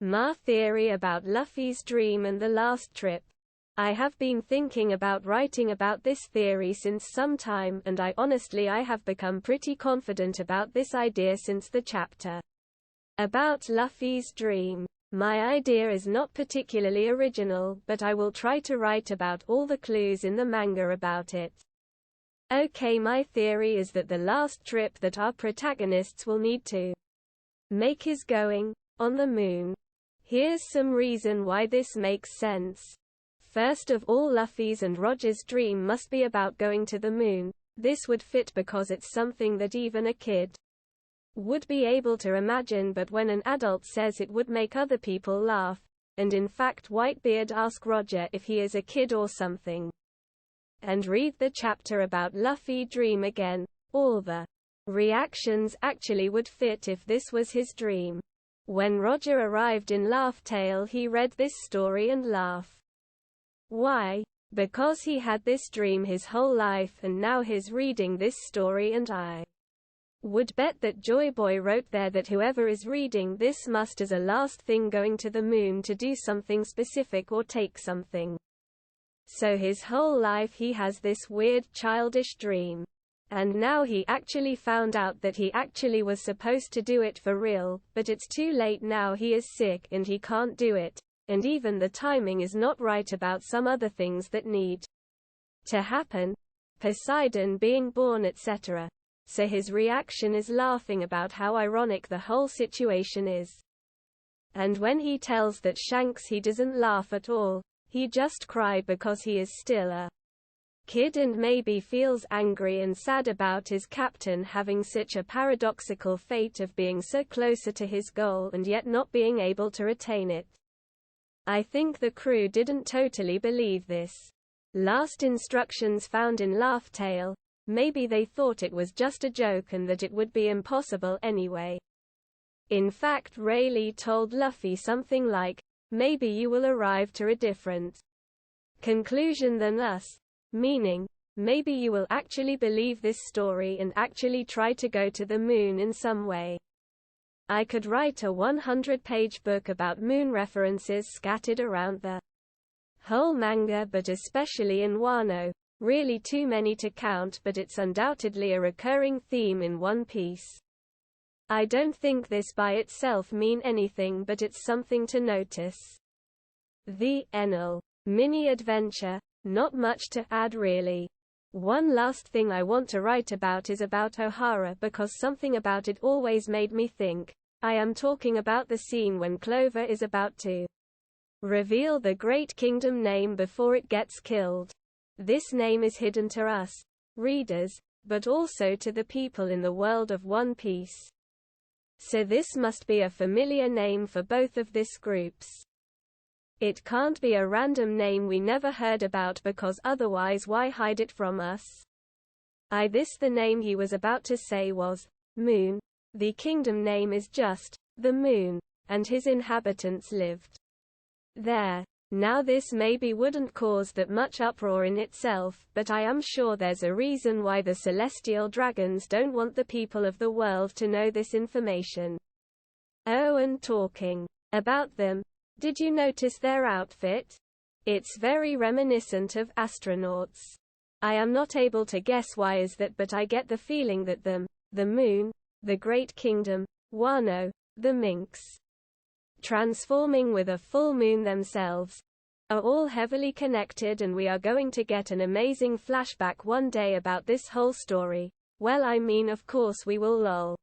My theory about Luffy's dream and the last trip. I have been thinking about writing about this theory since some time, and I have become pretty confident about this idea since the chapter about Luffy's dream. My idea is not particularly original, but I will try to write about all the clues in the manga about it. Okay, my theory is that the last trip that our protagonists will need to make is going on the moon. Here's some reason why this makes sense. First of all, Luffy's and Roger's dream must be about going to the moon. This would fit because it's something that even a kid would be able to imagine, but when an adult says it would make other people laugh. And in fact, Whitebeard asks Roger if he is a kid or something. And read the chapter about Luffy dream again. All the reactions actually would fit if this was his dream. When Roger arrived in Laugh Tale, he read this story and laughed. Why? Because he had this dream his whole life, and now he's reading this story, and I would bet that Joy Boy wrote there that whoever is reading this must as a last thing going to the moon to do something specific or take something. So his whole life he has this weird childish dream. And now he actually found out that he actually was supposed to do it for real, but it's too late now. He is sick and he can't do it. And even the timing is not right about some other things that need to happen. Poseidon being born, etc. So his reaction is laughing about how ironic the whole situation is. And when he tells that Shanks, he doesn't laugh at all. He just cry because he is still a kid and maybe feels angry and sad about his captain having such a paradoxical fate of being so closer to his goal and yet not being able to retain it. I think the crew didn't totally believe this last instructions found in Laugh Tale. Maybe they thought it was just a joke and that it would be impossible anyway. In fact, Rayleigh told Luffy something like, "Maybe you will arrive to a different conclusion than us," meaning, maybe you will actually believe this story and actually try to go to the moon in some way. I could write a 100-page book about moon references scattered around the whole manga, but especially in Wano. Really too many to count, but it's undoubtedly a recurring theme in One Piece. I don't think this by itself mean anything, but it's something to notice. The Enel mini adventure. Not much to add really. One last thing I want to write about is about Ohara, because something about it always made me think. I am talking about the scene when Clover is about to reveal the Great Kingdom name before it gets killed. This name is hidden to us, readers, but also to the people in the world of One Piece. So this must be a familiar name for both of these groups. It can't be a random name we never heard about, because otherwise why hide it from us? The name he was about to say was Moon. The kingdom name is just the Moon, and his inhabitants lived there. Now this maybe wouldn't cause that much uproar in itself, but I am sure there's a reason why the celestial dragons don't want the people of the world to know this information. Oh, and talking about them, did you notice their outfit? It's very reminiscent of astronauts. I am not able to guess why is that, but I get the feeling that the Moon, the Great Kingdom, Wano, the Minks, transforming with a full moon themselves, are all heavily connected, and we are going to get an amazing flashback one day about this whole story. Well, I mean, of course we will, lol.